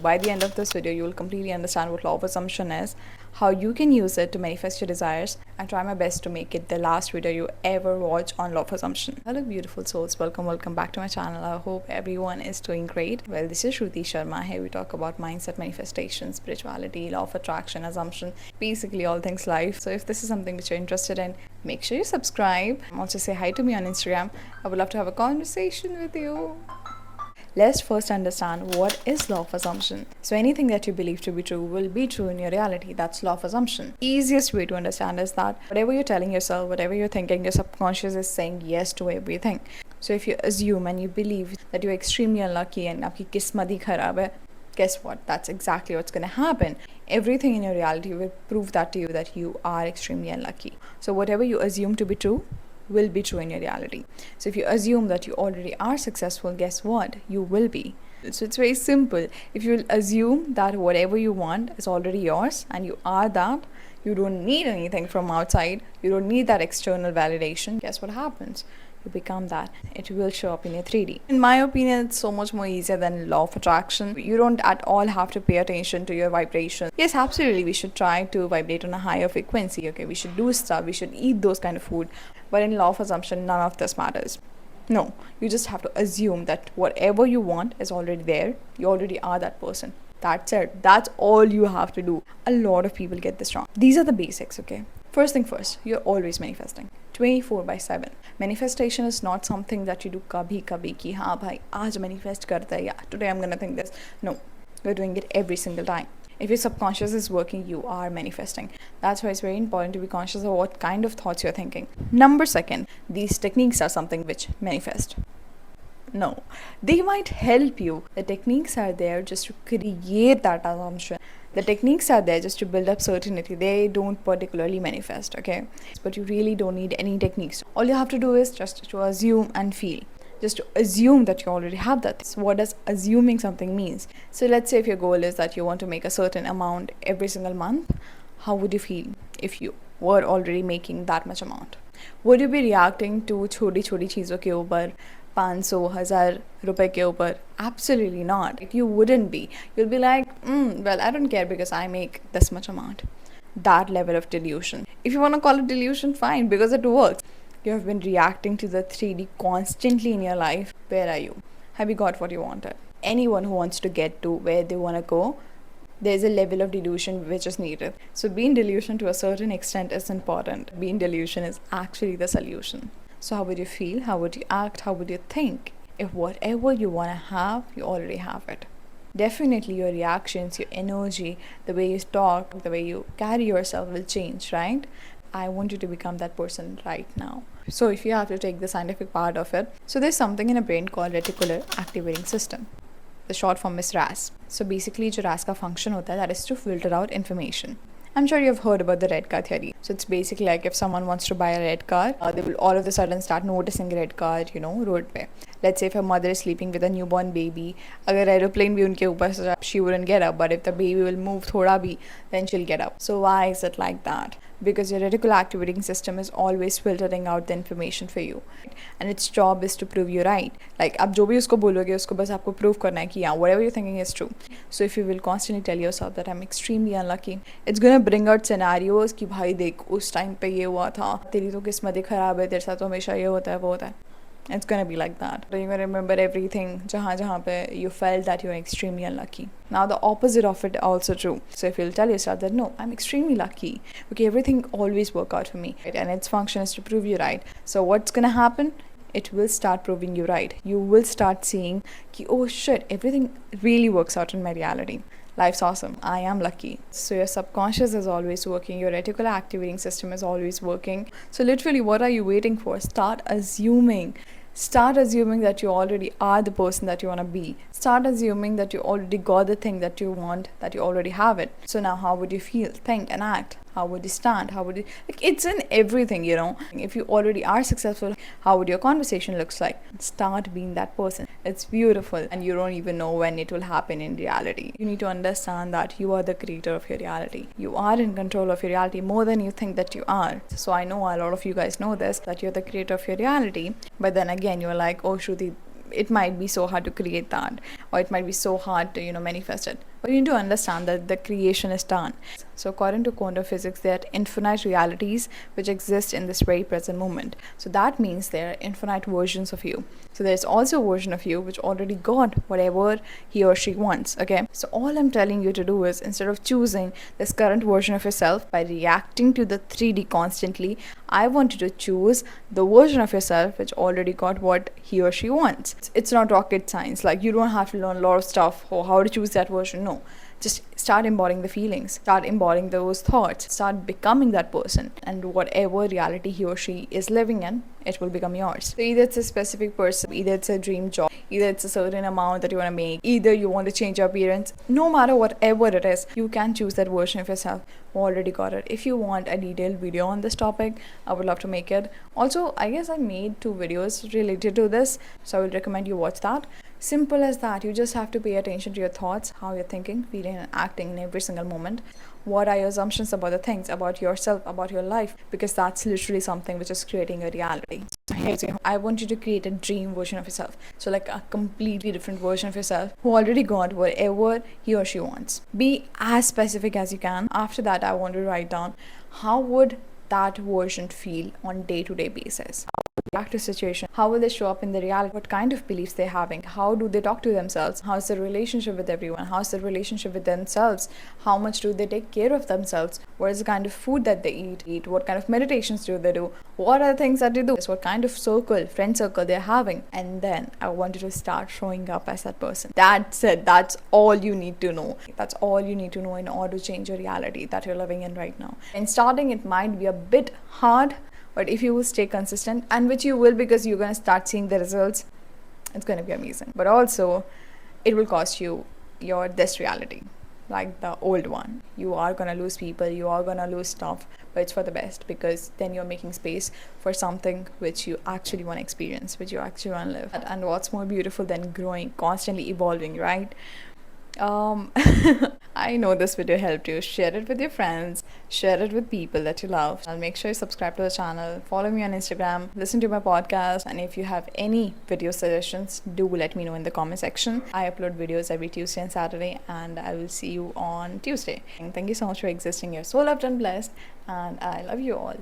By the end of this video, you will completely understand what law of assumption is, how you can use it to manifest your desires, and try my best to make it the last video you ever watch on law of assumption. Hello beautiful souls, welcome back to my channel. I hope everyone is doing great. Well, this is Shruti Sharma. Here we talk about mindset, manifestation, spirituality, law of attraction, assumption, basically all things life. So if this is something which you're interested in, make sure you subscribe. Also say hi to me on Instagram. I would love to have a conversation with you. Let's first understand what is law of assumption. So anything that you believe to be true will be true in your reality. That's law of assumption. Easiest way to understand is that whatever you're telling yourself, whatever you're thinking, your subconscious is saying yes to everything. So if you assume and you believe that you're extremely unlucky and aapki kismat hi kharab hai, guess what? That's exactly what's going to happen. Everything in your reality will prove that to you that you are extremely unlucky. So whatever you assume to be true will be true in your reality. So if you assume that you already are successful, guess what? You will be. So it's very simple. If you assume that whatever you want is already yours and you are that, you don't need anything from outside, you don't need that external validation, guess what happens? You become that. It will show up in your 3D. In my opinion, it's so much more easier than law of attraction. You don't at all have to pay attention to your vibration. Yes, absolutely, we should try to vibrate on a higher frequency. Okay, we should do stuff, we should eat those kind of food. But in law of assumption, none of this matters. No, you just have to assume that whatever you want is already there. You already are that person. That's it. That's all you have to do. A lot of people get this wrong. These are the basics, okay? First thing first, you're always manifesting. 24/7. Manifestation is not something that you do kabhi ki haan bhai, aaj manifest karta hai, yeah, today I'm gonna think this. No, you're doing it every single time. If your subconscious is working, you are manifesting. That's why it's very important to be conscious of what kind of thoughts you're thinking. Number second, these techniques are something which manifest. No, they might help you. The techniques are there just to create that assumption. The techniques are there just to build up certainty. They don't particularly manifest, okay? But you really don't need any techniques. All you have to do is just to assume and feel. Just to assume that you already have that. So what does assuming something means? So let's say if your goal is that you want to make a certain amount every single month, how would you feel if you were already making that much amount? Would you be reacting to छोटी छोटी चीज़ों के ऊपर 500,000 रुपए के ऊपर? Absolutely not. You wouldn't be. You'll be like, well, I don't care because I make this much amount. That level of delusion. If you want to call it delusion, fine, because it works. You have been reacting to the 3D constantly in your life. Where are you? Have you got what you wanted? Anyone who wants to get to where they want to go, there's a level of delusion which is needed. So being delusion to a certain extent is important. Being delusion is actually the solution. So how would you feel? How would you act? How would you think? If whatever you want to have, you already have it. Definitely your reactions, your energy, the way you talk, the way you carry yourself will change, right? I want you to become that person right now. So if you have to take the scientific part of it, so there's something in a brain called reticular activating system. The short form is RAS. So basically जो RAS का function होता है, that is to filter out information. I'm sure you've heard about the red car theory. So it's basically like if someone wants to buy a red car, they will all of a sudden start noticing red car, road पे. Let's say if a mother is sleeping with a newborn baby, अगर aeroplane भी उनके ऊपर से she wouldn't get up. But if the baby will move थोड़ा भी, then she'll get up. So why is it like that? Because your reticular activating system is always filtering out the information for you, and its job is to prove you right. Like आप जो भी उसको बोलोगे उसको बस आपको prove करना है कि yeah, whatever you're thinking is true. So if you will constantly tell yourself that I'm extremely unlucky, it's gonna bring out scenarios कि भाई देख उस time पे ये हुआ था, तेरी तो किस्मत ही खराब है, तेरे साथ तो हमेशा ये होता है वो होता है. It's gonna be like that. So you're gonna remember everything जहाँ पे you felt that you're extremely unlucky. Now the opposite of it also true. So if you'll tell yourself that no, I'm extremely lucky. Okay, everything always work out for me. Right? And its function is to prove you right. So what's gonna happen? It will start proving you right. You will start seeing कि oh shit, everything really works out in my reality. Life's awesome. I am lucky. So your subconscious is always working. Your reticular activating system is always working. So literally, what are you waiting for? Start assuming. Start assuming that you already are the person that you want to be. Start assuming that you already got the thing that you want, that you already have it. So now how would you feel, think and act? How would you stand? How would you, like, it's in everything, If you already are successful, how would your conversation looks like? Start being that person. It's beautiful, and you don't even know when it will happen in reality. You need to understand that you are the creator of your reality. You are in control of your reality more than you think that you are. So I know a lot of you guys know this, that you're the creator of your reality. But then again, you're like, oh Shruti, it might be so hard to create that, or it might be so hard to manifest it. But you need to understand that the creation is done. So according to quantum physics, there are infinite realities which exist in this very present moment. So that means there are infinite versions of you. So there's also a version of you which already got whatever he or she wants. Okay. So all I'm telling you to do is, instead of choosing this current version of yourself by reacting to the 3D constantly, I want you to choose the version of yourself which already got what he or she wants. It's not rocket science. Like, you don't have to learn a lot of stuff or how to choose that version. No, just start embodying the feelings, start embodying those thoughts, start becoming that person, and whatever reality he or she is living in, it will become yours. So either it's a specific person, either it's a dream job, either it's a certain amount that you want to make, either you want to change your appearance. No matter whatever it is, you can choose that version of yourself who already got it. If you want a detailed video on this topic, I would love to make it. Also, I guess I made 2 videos related to this, so I will recommend you watch that. Simple as that. You just have to pay attention to your thoughts, how you're thinking, feeling, and acting in every single moment. What are your assumptions about the things, about yourself, about your life? Because that's literally something which is creating a reality. I want you to create a dream version of yourself. So, like a completely different version of yourself who already got whatever he or she wants. Be as specific as you can. After that, I want to write down how would that version feel on day-to-day basis. React to situation, how will they show up in the reality, what kind of beliefs they're having, how do they talk to themselves, how's their relationship with everyone, how's their relationship with themselves, how much do they take care of themselves, what is the kind of food that they eat, what kind of meditations do they do, what are the things that they do, what kind of friend circle they're having. And then I want you to start showing up as that person. That's it. That's all you need to know. That's all you need to know in order to change your reality that you're living in right now. And starting, it might be a bit hard, but if you will stay consistent, and which you will, because you're going to start seeing the results, it's going to be amazing. But also, it will cost you this reality, like the old one. You are going to lose people, you are going to lose stuff, but it's for the best, because then you're making space for something which you actually want to experience, which you actually want to live. And what's more beautiful than growing, constantly evolving, right? I know this video helped you. Share it with your friends, share it with people that you love. I'll make sure you subscribe to the channel, follow me on Instagram, listen to my podcast, and if you have any video suggestions, do let me know in the comment section. I upload videos every Tuesday and Saturday, and I will see you on Tuesday. And thank you so much for existing. You're so loved and blessed, and I love you all.